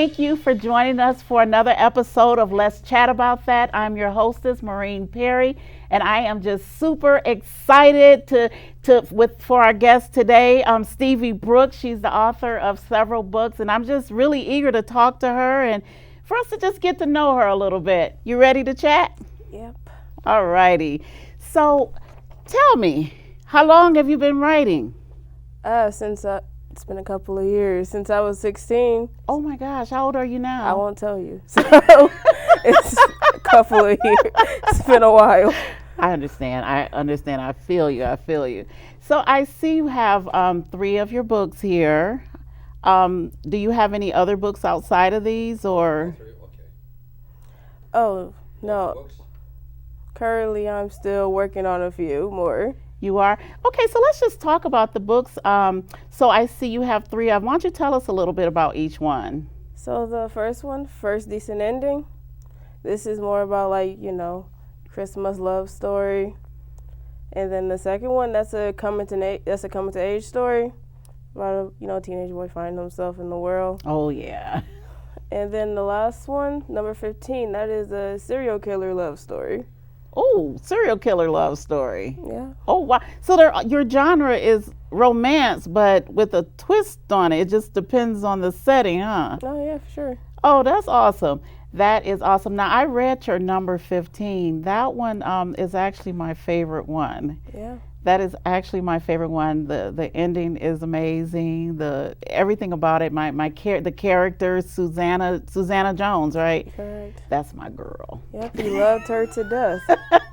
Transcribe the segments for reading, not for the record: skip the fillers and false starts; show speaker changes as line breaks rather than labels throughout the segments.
thank you for joining us for another episode of Let's Chat About That. I'm your hostess, Morine Perry, and I am just super excited for our guest today, Stevie Brooks. She's the author of several books, and I'm just really eager to talk to her and for us to just get to know her a little bit. You ready to chat?
Yep.
All righty. So, tell me, how long have you been writing?
Since it's been a couple of years. Since I was 16.
Oh my gosh, how old are you now?
I won't tell you. So it's a couple of years. It's been a while.
I understand. I feel you. So I see you have 3 of your books here. Do you have any other books outside of these, or?
Okay.
Oh, no.
Books?
Currently, I'm still working on a few more.
You are? Okay, so let's just talk about the books. So I see you have 3 of them. Why don't you tell us a little bit about each one?
So the first one, First Decent Ending. This is more about Christmas love story. And then the second one, that's a coming to age story about a teenage boy finding himself in the world.
Oh yeah.
And then the last one, number 15, that is a serial killer love story.
Oh, serial killer love story.
Yeah.
Oh wow. So your genre is romance, but with a twist on it. It just depends on the setting, huh?
Oh yeah, for sure.
Oh, that's awesome. That is awesome. Now I read your number 15. That one is actually my favorite one.
Yeah.
That is actually my favorite one. The ending is amazing. Everything about it. The character Susanna Jones, right?
Correct.
That's my girl.
Yep, he loved her to death.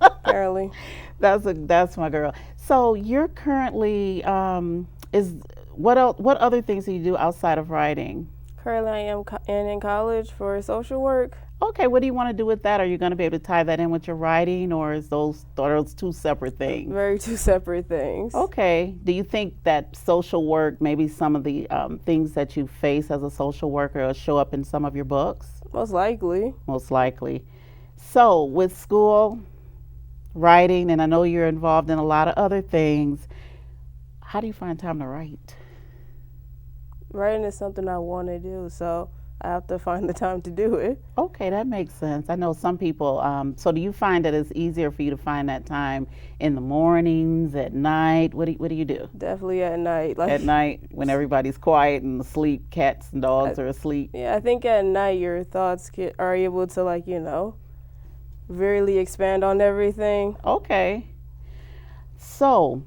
Apparently.
That's my girl. So you're currently what other things do you do outside of writing?
Currently, I am in college for social work.
Okay, what do you want to do with that? Are you going to be able to tie that in with your writing, or are those 2 separate things?
Very 2 separate things.
Okay. Do you think that social work, maybe some of the things that you face as a social worker, will show up in some of your books?
Most likely.
Most likely. So, with school, writing, and I know you're involved in a lot of other things, how do you find time to write?
Writing is something I want to do, so I have to find the time to do it.
Okay, that makes sense. I know some people, so do you find that it's easier for you to find that time in the mornings, at night? What do you do?
Definitely at night.
At night, when everybody's quiet and asleep, cats and dogs are asleep?
Yeah, I think at night your thoughts are able to, really expand on everything.
Okay. So,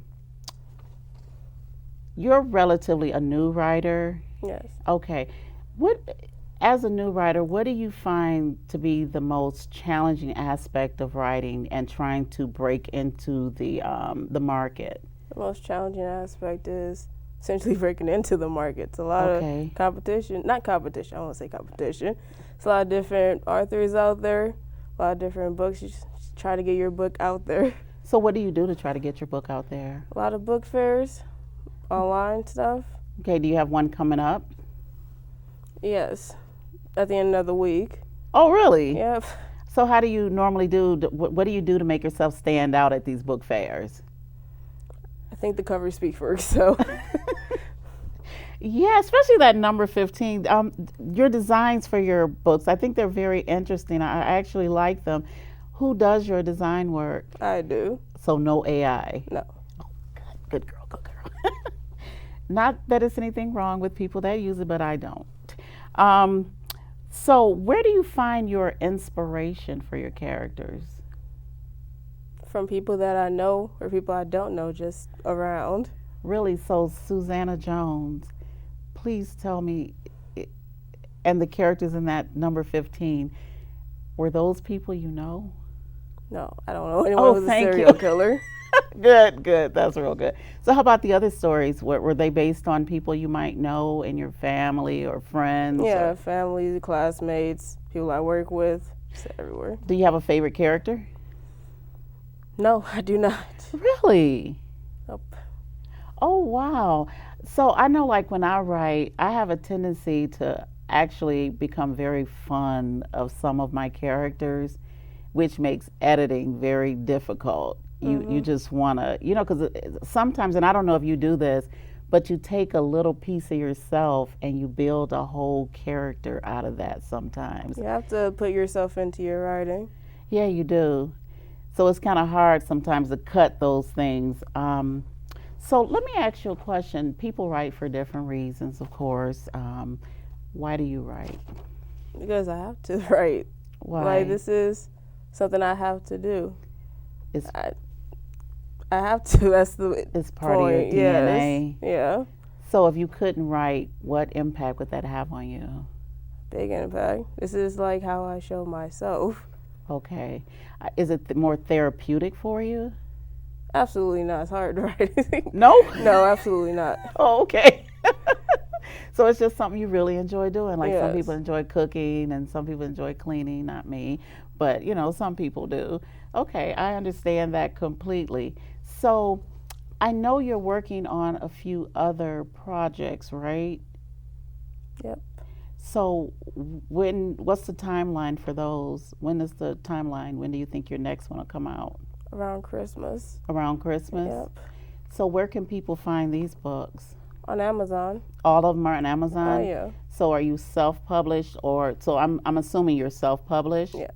you're relatively a new writer.
Yes.
Okay. As a new writer, what do you find to be the most challenging aspect of writing and trying to break into the market?
The most challenging aspect is essentially breaking into the market. It's a lot of competition. Not competition, I won't say competition. It's a lot of different authors out there, a lot of different books. You just try to get your book out there.
So what do you do to try to get your book out there?
A lot of book fairs, online stuff.
Okay, do you have one coming up?
Yes, at the end of the week.
Oh, really?
Yep.
So how do you normally what do you do to make yourself stand out at these book fairs?
I think the covers speak for itself.
Yeah, especially that number 15. Your designs for your books, I think they're very interesting. I actually like them. Who does your design work?
I do.
So no AI?
No.
Oh, good girl. Not that there's anything wrong with people that use it, but I don't. So where do you find your inspiration for your characters?
From people that I know or people I don't know, just around.
Really? So Susanna Jones, please tell me, and the characters in that number 15, were those people you know?
No, I don't know anyone who's a serial killer.
Good. That's real good. So how about the other stories? Were they based on people you might know in your family or friends?
Yeah, family, classmates, people I work with, just everywhere.
Do you have a favorite character?
No, I do not.
Really?
Nope.
Oh, wow. So I know, like, when I write, I have a tendency to actually become very fond of some of my characters, which makes editing very difficult. You just want to, because sometimes, and I don't know if you do this, but you take a little piece of yourself and you build a whole character out of that sometimes.
You have to put yourself into your writing.
Yeah, you do. So it's kind of hard sometimes to cut those things. So let me ask you a question. People write for different reasons, of course. Why do you write?
Because I have to write.
Why?
Like, this is something I have to do.
It's,
I have to. That's the
it's part
point.
of your DNA.
Yes. Yeah.
So if you couldn't write, what impact would that have on you?
Big impact. This is like how I show myself.
Okay. Is it more therapeutic for you?
Absolutely not. It's hard to write.
No?
No, absolutely not.
Oh, okay. So it's just something you really enjoy doing. Like some
Yes.
people enjoy cooking and some people enjoy cleaning, not me. But, some people do. Okay, I understand that completely. So I know you're working on a few other projects, right?
Yep.
So what's the timeline for those? When is the timeline? When do you think your next one will come out?
Around Christmas.
Around Christmas?
Yep.
So where can people find these books?
On Amazon.
All of them are on Amazon?
Oh, yeah.
So are you self-published so I'm assuming you're self-published?
Yes.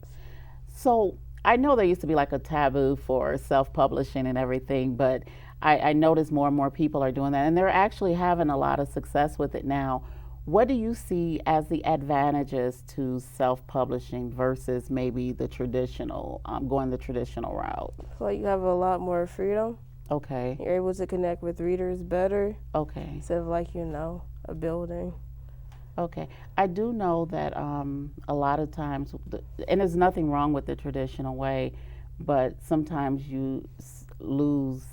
So I know there used to be like a taboo for self-publishing and everything, but I notice more and more people are doing that and they're actually having a lot of success with it now. What do you see as the advantages to self-publishing versus maybe the traditional, going the traditional route?
So like you have a lot more freedom.
Okay.
You're able to connect with readers better
Okay.
instead of like, a building.
Okay. I do know that a lot of times, and there's nothing wrong with the traditional way, but sometimes you lose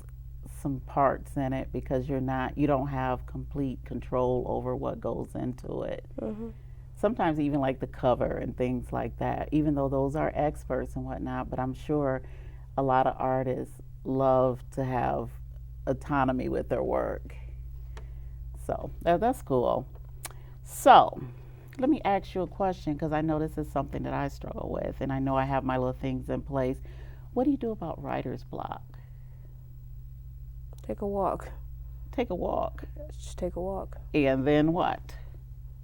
some parts in it because you don't have complete control over what goes into it.
Mm-hmm.
Sometimes even like the cover and things like that, even though those are experts and whatnot, but I'm sure a lot of artists love to have autonomy with their work. So that's cool. So let me ask you a question because I know this is something that I struggle with and I know I have my little things in place. What do you do about writer's block?
Take a walk.
Take a walk.
Just take a walk.
And then what?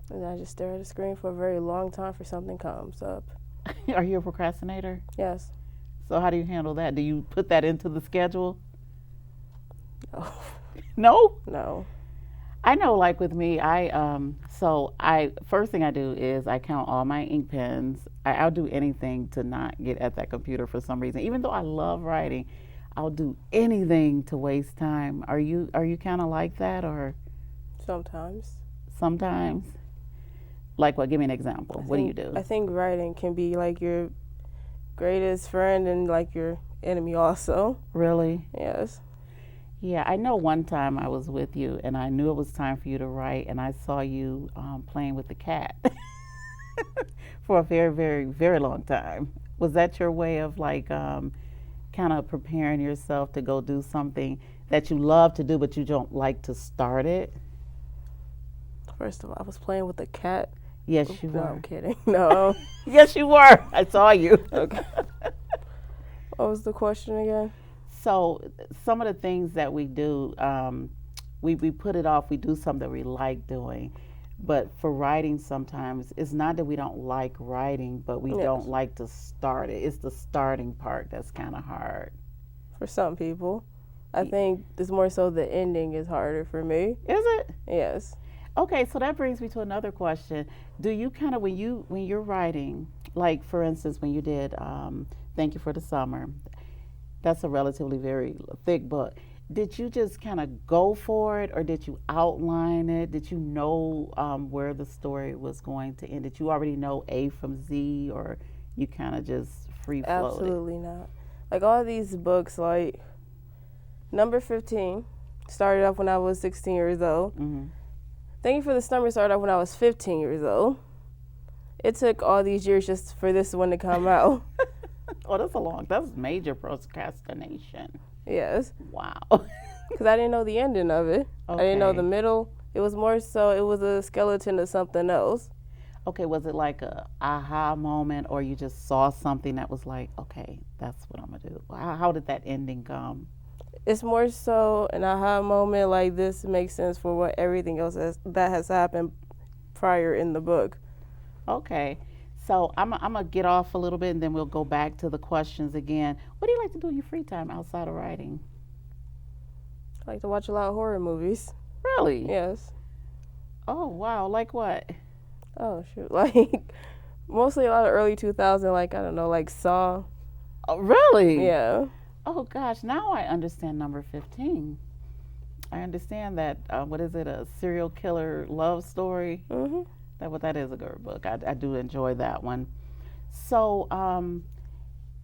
And I just stare at the screen for a very long time for something comes up.
Are you a procrastinator?
Yes.
So how do you handle that? Do you put that into the schedule?
No.
No?
No.
I know, like with me, first thing I do is I count all my ink pens. I'll do anything to not get at that computer for some reason. Even though I love writing, I'll do anything to waste time. Are you kind of like that or?
Sometimes.
Sometimes? Like what? Give me an example. What do you do?
I think writing can be like your greatest friend and like your enemy also.
Really?
Yes.
Yeah, I know one time I was with you and I knew it was time for you to write and I saw you playing with the cat for a very, very, very long time. Was that your way of like kind of preparing yourself to go do something that you love to do but you don't like to start it?
First of all, I was playing with a cat.
Yes, you
No,
were.
I'm kidding. No.
Yes, you were. I saw you.
Okay. What was the question again?
So some of the things that we do, we put it off. We do something that we like doing. But for writing sometimes, it's not that we don't like writing, but we
Yes.
don't like to start it. It's the starting part that's kind of hard.
For some people. I think it's more so the ending is harder for me.
Is it?
Yes.
Okay, so that brings me to another question. Do you kind of, when you're writing, like for instance, when you did Thank You for the Summer, that's a relatively very thick book. Did you just kind of go for it or did you outline it? Did you know where the story was going to end? Did you already know A from Z or you kind of just free floated?
Absolutely not. Like all these books, like number 15 started off when I was 16 years old.
Mm-hmm.
Thank You for the Summer started off when I was 15 years old. It took all these years just for this one to come out.
Oh, that's major procrastination.
Yes.
Wow.
Because I didn't know the ending of it.
Okay.
I didn't know the middle. It was more so, it was a skeleton of something else.
Okay, was it like a aha moment or you just saw something that was like, okay, that's what I'm going to do? How did that ending come?
It's more so an aha moment, like this makes sense for what everything else that has happened prior in the book.
Okay. So I'm gonna get off a little bit, and then we'll go back to the questions again. What do you like to do in your free time outside of writing?
I like to watch a lot of horror movies.
Really?
Yes.
Oh wow. Like what?
Oh shoot, like mostly a lot of early 2000, like I don't know, like Saw.
Oh, really?
Yeah.
Oh gosh. Now I understand number 15. I understand that. What is it? A serial killer love story?
Mhm.
That what that is, a good book. I do enjoy that one. So,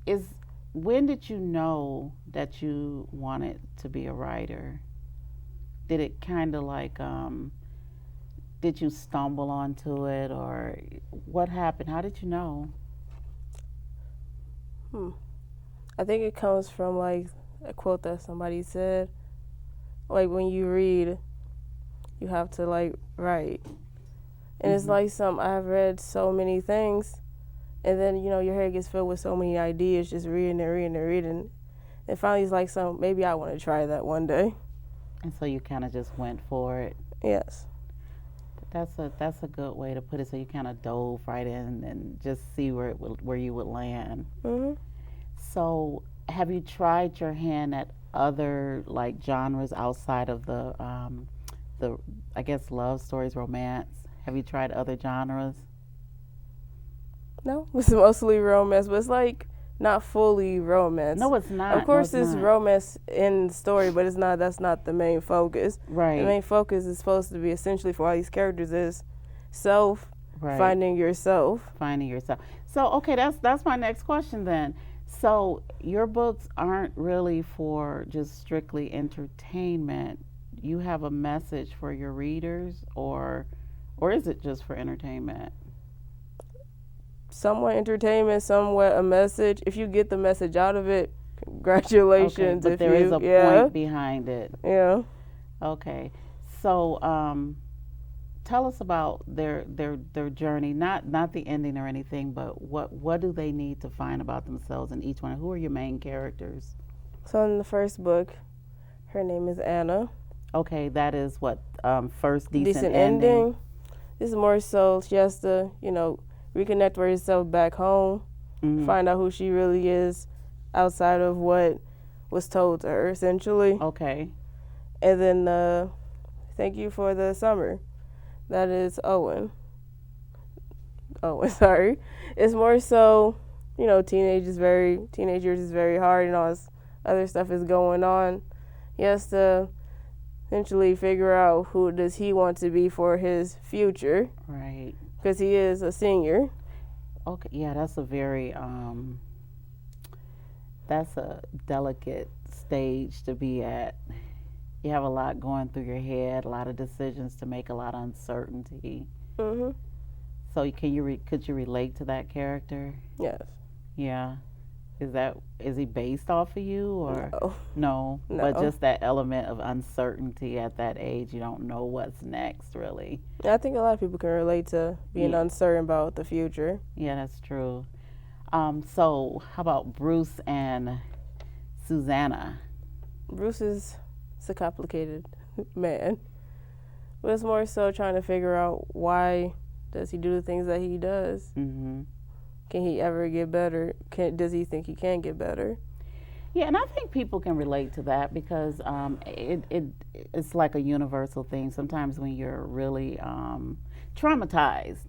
is when did you know that you wanted to be a writer? Did it kind of like did you stumble onto it, or what happened? How did you know?
I think it comes from like a quote that somebody said. Like when you read, you have to like write. And it's like I've read so many things, and then your head gets filled with so many ideas, just reading and reading and reading. And finally, it's like maybe I want to try that one day.
And so you kind of just went for it.
Yes.
That's a good way to put it. So you kind of dove right in and just see where you would land.
Mhm.
So have you tried your hand at other like genres outside of the I guess love stories, romance? Have you tried other genres?
No, it's mostly romance, but it's like not fully romance.
No, it's not.
Of course,
no, it's
it's
not.
romance in the story, but it's not. That's not the main focus.
Right.
The main focus is supposed to be essentially for all these characters is self,
Right.
finding yourself.
Finding yourself. So okay, that's my next question then. So your books aren't really for just strictly entertainment. You have a message for your readers, or is it just for entertainment?
Somewhat entertainment, somewhat a message. If you get the message out of it,
Okay,
congratulations.
but
If
there is
you,
a
yeah,
point behind it.
yeah.
Okay. So tell us about their journey, not the ending or anything, but what do they need to find about themselves in each one? Who are your main characters?
So in the first book, her name is Anna.
Okay, that is what first decent
Ending.
ending.
This is more so she has to, reconnect with herself back home, find out who she really is outside of what was told to her, essentially.
Okay.
And then, thank you for the summer. That is Owen. Sorry. It's more so, teenagers is very hard and all this other stuff is going on. He has to essentially figure out who does he want to be for his future.
Right.
Because he is a senior.
Okay. Yeah, that's a very that's a delicate stage to be at. You have a lot going through your head, a lot of decisions to make, a lot of uncertainty.
Mhm.
So could you relate to that character?
Yes.
Yeah. Is he based off of you, or
No.
But just that element of uncertainty at that age, you don't know what's next really.
I think a lot of people can relate to being uncertain about the future.
Yeah, that's true. So how about Bruce and Susanna?
Bruce is a complicated man, but it's more so trying to figure out why does he do the things that he does. Can he ever get better? Does he think he can get better?
Yeah, and I think people can relate to that because it's like a universal thing. Sometimes when you're really traumatized,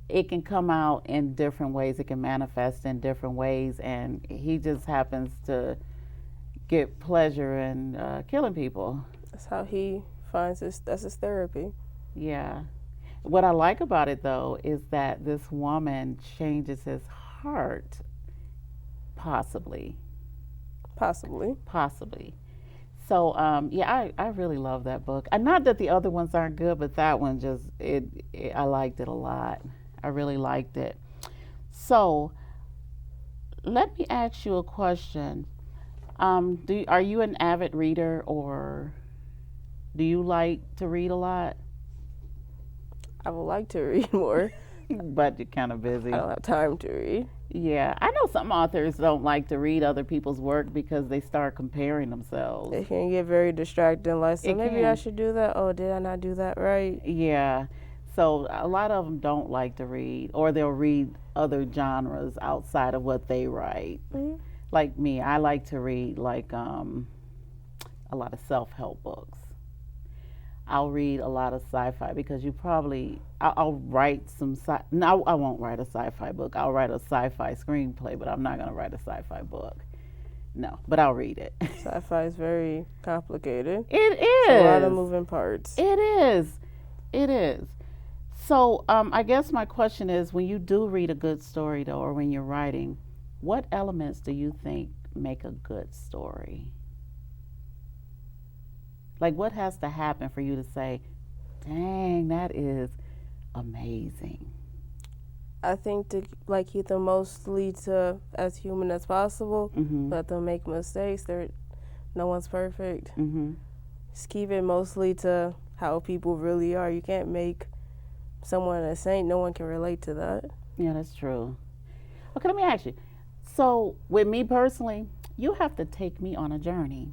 it can come out in different ways. It can manifest in different ways, and he just happens to get pleasure in killing people.
That's how he finds that's his therapy.
Yeah. What I like about it though is that this woman changes his heart, possibly. So yeah, I really love that book. And not that the other ones aren't good, but that one just I liked it a lot. I really liked it. So let me ask you a question. Are you an avid reader, or do you like to read a lot?
I would like to read more.
But you're kind of busy.
I don't have time to read.
Yeah, I know some authors don't like to read other people's work because they start comparing themselves.
It can get very distracting. Like, so
It
maybe
can.
I should do that. Oh, did I not do that right?
Yeah. So a lot of them don't like to read, or they'll read other genres outside of what they write.
Mm-hmm.
Like me, I like to read like a lot of self-help books. I'll read a lot of sci-fi because I'll write some no, I won't write a sci-fi book. I'll write a sci-fi screenplay, but I'm not going to write a sci-fi book. No, but I'll read it.
Sci-fi is very complicated.
It
It's
is.
a lot of moving parts.
It is. It is. So I guess my question is, when you do read a good story, though, or when you're writing, what elements do you think make a good story? Like, what has to happen for you to say, dang, that is amazing?
I think to like keep them mostly to as human as possible.
Mm-hmm.
Let them make mistakes. No one's perfect.
Mm-hmm.
Just keep it mostly to how people really are. You can't make someone a saint. No one can relate to that.
Yeah, that's true. Okay, let me ask you. So, with me personally, you have to take me on a journey.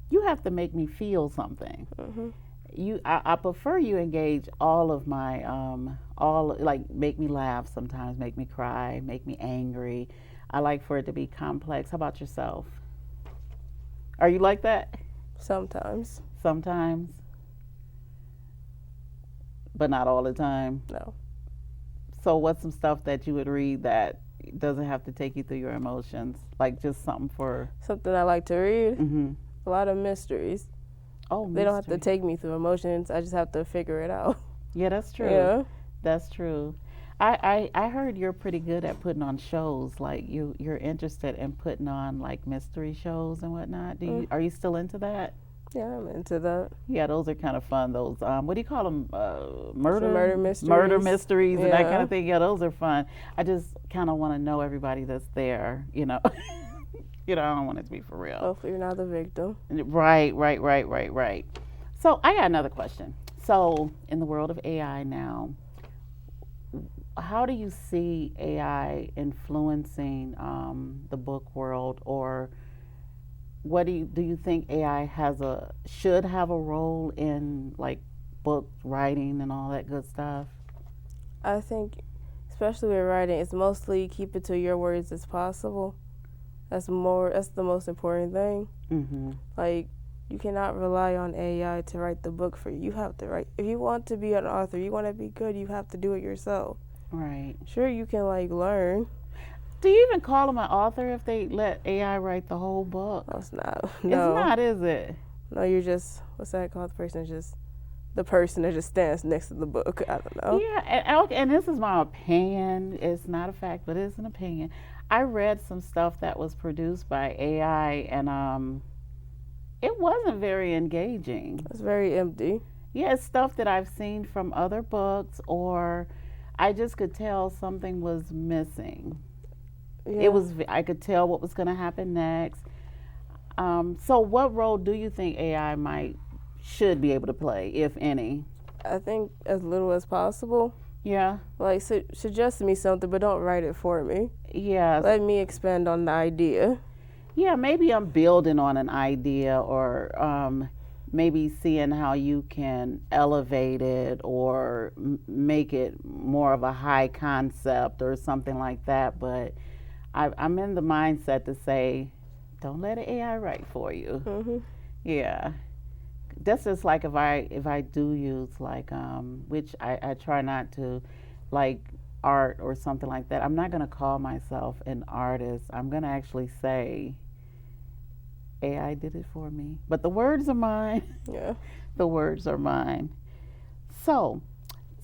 You have to make me feel something.
Mm-hmm.
I prefer you engage all of my like make me laugh sometimes, make me cry, make me angry. I like for it to be complex. How about yourself? Are you like that?
Sometimes.
Sometimes, but not all the time.
No.
So what's some stuff that you would read that doesn't have to take you through your emotions? Like just something for
Something I like to read.
Mm-hmm.
A lot of mysteries.
Oh,
They don't have to
mystery.
take me through emotions. I just have to figure it out.
Yeah, that's true.
Yeah.
That's true. I heard you're pretty good at putting on shows. Like you're interested in putting on like mystery shows and whatnot. Are you still into that?
Yeah, I'm into that.
Yeah, those are kind of fun. Those what do you call them?
Murder mysteries.
Murder mysteries and that
Yeah.
kind of thing. Yeah, those are fun. I just kind of want to know everybody that's there. I don't want it to be for real.
Hopefully you're not the victim.
Right. So I got another question. So in the world of AI now, how do you see AI influencing the book world, or what do you think AI should have a role in like book writing and all that good stuff?
I think, especially with writing, it's mostly keep it to your words as possible. That's the most important thing.
Mm-hmm.
Like, you cannot rely on AI to write the book for you. You have to write. If you want to be an author, you want to be good, you have to do it yourself.
Right.
Sure, you can like learn.
Do you even call them an author if they let AI write the whole book?
No, it's not.
It's not, is it?
No, you're just, what's that called? The person is just the person that just stands next to the book. I don't know.
Yeah, and this is my opinion. It's not a fact, but it's an opinion. I read some stuff that was produced by AI, and it wasn't very engaging.
It's very empty.
Yeah, it's stuff that I've seen from other books, or I just could tell something was missing.
Yeah.
I could tell what was going to happen next. So what role do you think AI should be able to play, if any?
I think as little as possible.
Yeah.
Like, suggest me something, but don't write it for me.
Yeah.
Let me expand on the idea.
Yeah, maybe I'm building on an idea, or maybe seeing how you can elevate it or make it more of a high concept or something like that. But I'm in the mindset to say, don't let an AI write for you.
Mm-hmm.
Yeah. That's just like if I do use like which I try not to, like art or something like that. I'm not gonna call myself an artist. I'm gonna actually say AI did it for me. But the words are mine.
Yeah.
The words are mine. So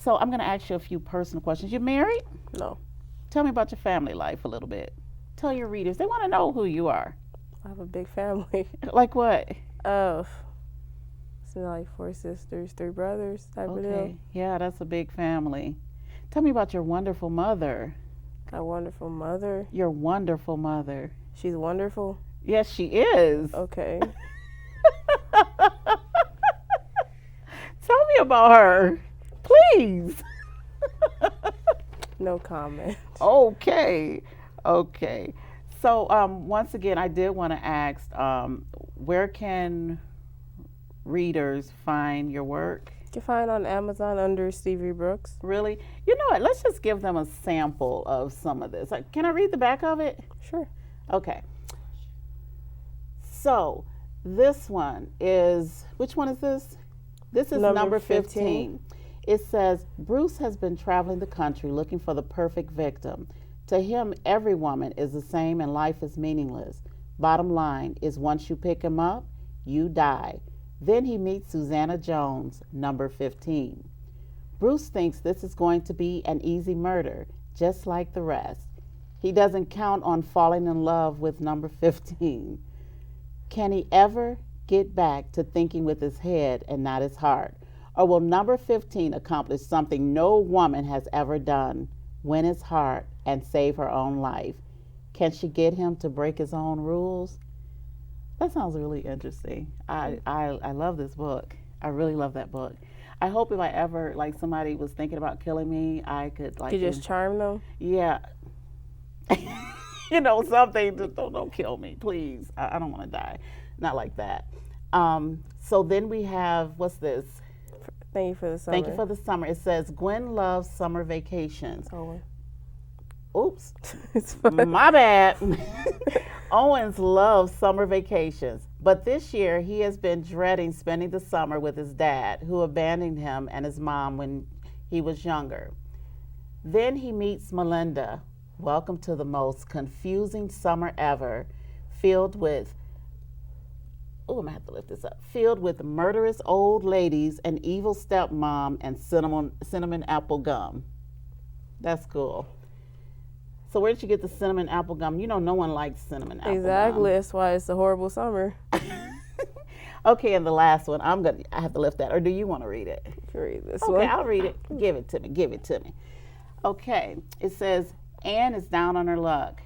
I'm gonna ask you a few personal questions. You married?
No.
Tell me about your family life a little bit. Tell your readers. They want to know who you are.
I have a big family.
Like what?
So like 4 sisters, 3 brothers type of deal.
Okay. Yeah, that's a big family. Tell me about your wonderful mother.
A wonderful mother.
Your wonderful mother.
She's wonderful.
Yes, she is.
Okay.
Tell me about her, please.
No comment.
Okay. Okay. So once again, I did want to ask, where can readers find your work?
You can find on Amazon under Stevie Brooks.
Really? You know what? Let's just give them a sample of some of this. Can I read the back of it?
Sure.
Okay. So this one is, which one is this? This is number 15. It says, Bruce has been traveling the country looking for the perfect victim. To him, every woman is the same and life is meaningless. Bottom line is once you pick him up, you die. Then he meets Susanna Jones, number 15. Bruce thinks this is going to be an easy murder, just like the rest. He doesn't count on falling in love with number 15. Can he ever get back to thinking with his head and not his heart? Or will number 15 accomplish something no woman has ever done, win his heart and save her own life? Can she get him to break his own rules? That sounds really interesting. I love this book. I really love that book. I hope if I ever, like, somebody was thinking about killing me, I could, like...
You just charm them?
Yeah. You know, something, just don't kill me, please. I don't want to die. Not like that. So then we have, what's this?
Thank you for the summer.
Thank you for the summer. It says, Gwen loves summer vacations.
Owen.
Oops.
It's fine.
My bad. Owens loves summer vacations, but this year he has been dreading spending the summer with his dad, who abandoned him and his mom when he was younger. Then he meets Melinda. Welcome to the most confusing summer ever, filled with, I'm gonna have to lift this up, filled with murderous old ladies, an evil stepmom, and cinnamon apple gum. That's cool. So where did you get the cinnamon apple gum? You know, no one likes cinnamon apple gum.
Exactly. That's why it's a horrible summer.
Okay, and the last one, I have to lift that, or do you want to read it?
You can read this
Okay,
one.
I'll read it. Give it to me. Okay, it says, Anne is down on her luck.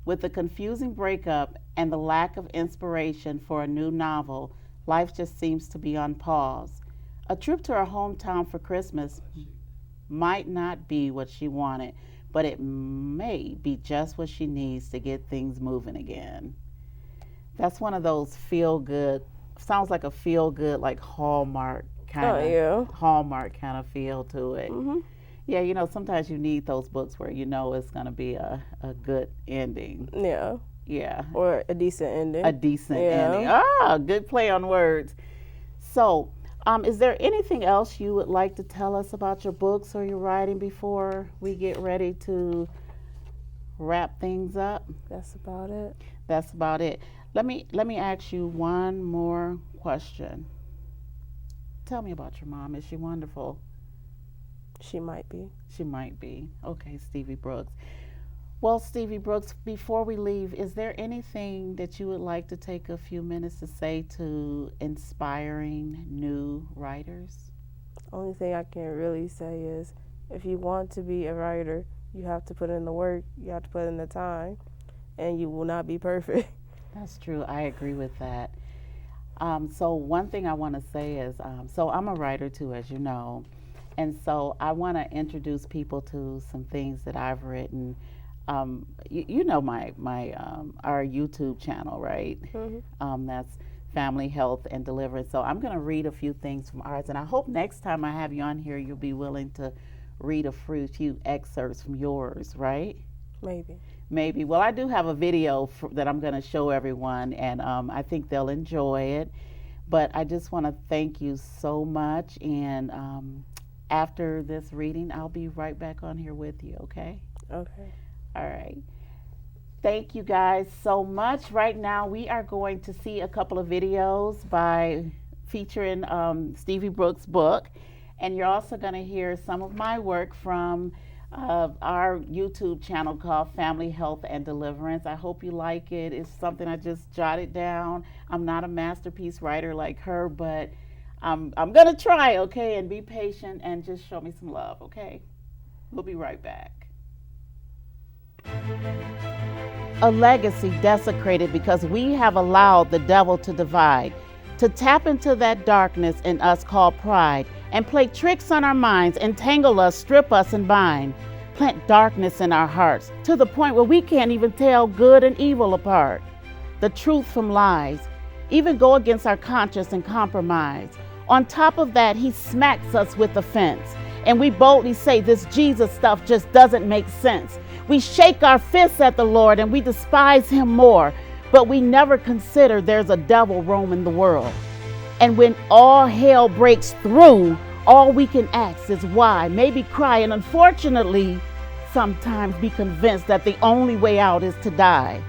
With the confusing breakup and the lack of inspiration for a new novel, life just seems to be on pause. A trip to her hometown for Christmas might not be what she wanted, but it may be just what she needs to get things moving again. That's one of those feel-good, sounds like a feel-good, like Hallmark kind of feel to it.
Mm-hmm.
Yeah, you know, sometimes you need those books where you know it's going to be a good ending.
Yeah.
Yeah.
Or a decent ending.
A decent ending. Ah, good play on words. So, is there anything else you would like to tell us about your books or your writing before we get ready to wrap things up?
That's about it.
That's about it. Let me ask you one more question. Tell me about your mom. Is she wonderful?
She might be.
She might be. Okay, Stevie Brooks. Well, Stevie Brooks, before we leave, is there anything that you would like to take a few minutes to say to inspiring new writers?
Only thing I can really say is if you want to be a writer, you have to put in the work, you have to put in the time, and you will not be perfect.
That's true. I agree with that. So one thing I want to say is, so I'm a writer too, as you know, and so I want to introduce people to some things that I've written. You know my our YouTube channel, right?
Mm-hmm.
That's Family Health and Deliverance. So I'm going to read a few things from ours, and I hope next time I have you on here, you'll be willing to read a few excerpts from yours, right? Maybe. Well, I do have a video that I'm going to show everyone, and I think they'll enjoy it. But I just want to thank you so much, and after this reading, I'll be right back on here with you, okay?
Okay.
All right. Thank you guys so much. Right now, we are going to see a couple of videos featuring Stevie Brooks' book, and you're also going to hear some of my work from our YouTube channel called Family Health and Deliverance. I hope you like it. It's something I just jotted down. I'm not a masterpiece writer like her, but I'm going to try, okay? And be patient and just show me some love, okay? We'll be right back. A legacy desecrated because we have allowed the devil to divide, to tap into that darkness in us called pride, and play tricks on our minds, entangle us, strip us, and bind. plant darkness in our hearts to the point where we can't even tell good and evil apart, the truth from lies, even go against our conscience and compromise. On top of that, he smacks us with offense, and we boldly say this Jesus stuff just doesn't make sense. We shake our fists at the Lord and we despise him more, but we never consider there's a devil roaming the world. And when all hell breaks through, all we can ask is why, maybe cry, and unfortunately, sometimes be convinced that the only way out is to die.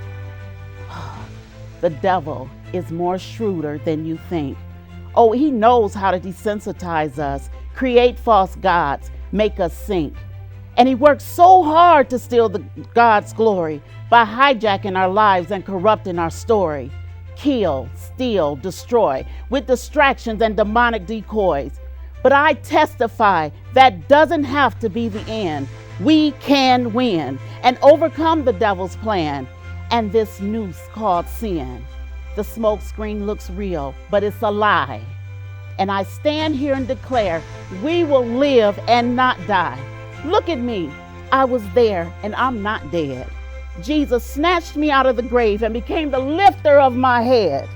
The devil is more shrewder than you think. Oh, he knows how to desensitize us, create false gods, make us sink. And he works so hard to steal God's glory by hijacking our lives and corrupting our story. Kill, steal, destroy with distractions and demonic decoys. But I testify that doesn't have to be the end. We can win and overcome the devil's plan and this noose called sin. The smoke screen looks real, but it's a lie. And I stand here and declare we will live and not die. Look at me. I was there and I'm not dead. Jesus snatched me out of the grave and became the lifter of my head.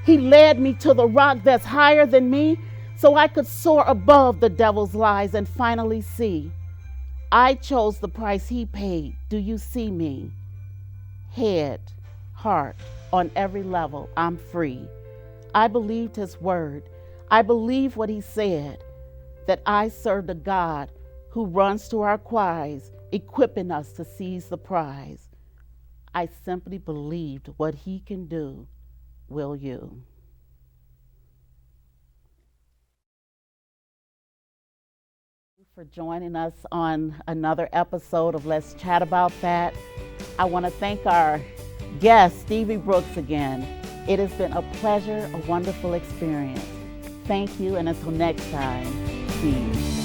He led me to the rock that's higher than me so I could soar above the devil's lies and finally see. I chose the price he paid. Do you see me? Head, heart, on every level, I'm free. I believed his word. I believe what he said, that I served a God who runs to our cries, equipping us to seize the prize. I simply believed what he can do. Will you? For joining us on another episode of Let's Chat About That. I want to thank our guest, Stevie Brooks, again. It has been a pleasure, a wonderful experience. Thank you, and until next time, see you.